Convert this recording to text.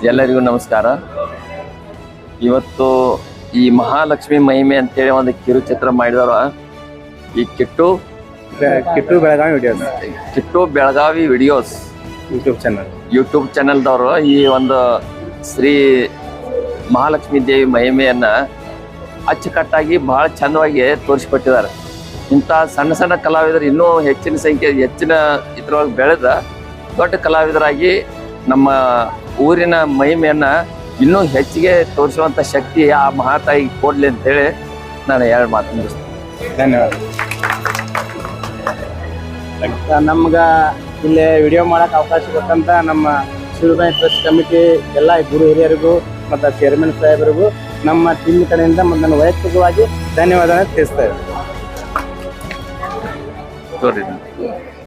ಎಲ್ಲರಿಗೂ ನಮಸ್ಕಾರ. ಇವತ್ತು ಈ ಮಹಾಲಕ್ಷ್ಮಿ ಮಹಿಮೆ ಅಂತೇಳಿ ಒಂದು ಕಿರುಚಿತ್ರ ಮಾಡಿದವರು ಈ ಕಿಟ್ಟು ಬೆಳಗಾವಿ ವಿಡಿಯೋಸ್ ಯೂಟ್ಯೂಬ್ ಚಾನಲ್ದವರು ಈ ಒಂದು ಶ್ರೀ ಮಹಾಲಕ್ಷ್ಮಿ ದೇವಿ ಮಹಿಮೆಯನ್ನ ಅಚ್ಚುಕಟ್ಟಾಗಿ ಬಹಳ ಚಂದವಾಗಿ ತೋರಿಸಿಕೊಟ್ಟಿದ್ದಾರೆ. ಇಂಥ ಸಣ್ಣ ಸಣ್ಣ ಕಲಾವಿದರು ಇನ್ನೂ ಹೆಚ್ಚಿನ ಇದ್ರೊಳಗೆ ಬೆಳೆದ ದೊಡ್ಡ ಕಲಾವಿದರಾಗಿ ನಮ್ಮ ಊರಿನ ಮಹಿಮೆಯನ್ನ ಇನ್ನೂ ಹೆಚ್ಚಿಗೆ ತೋರಿಸುವಂಥ ಶಕ್ತಿ ಆ ಮಹಾತಾಯಿ ಕೊಡ್ಲಿ ಅಂತೇಳಿ ನಾನು ಎರಡು ಮಾತು ಮುಗಿಸ್ತೇನೆ. ಧನ್ಯವಾದ. ನಮ್ಗೆ ಇಲ್ಲಿ ವಿಡಿಯೋ ಮಾಡಕ್ಕೆ ಅವಕಾಶ ಕೊಟ್ಟಂತ ನಮ್ಮ ಶಿವಬಾಯಿ ಟ್ರಸ್ಟ್ ಕಮಿಟಿ ಎಲ್ಲ ಗುರು ಹಿರಿಯರಿಗೂ ಮತ್ತು ಚೇರ್ಮನ್ ಸಾಹೇಬರಿಗೂ ನಮ್ಮ ಟೀಮ್ ಕಡೆಯಿಂದ ಮತ್ತು ನನ್ನ ವೈಯಕ್ತಿಕವಾಗಿ ಧನ್ಯವಾದ ತಿಳಿಸ್ತೇವೆ.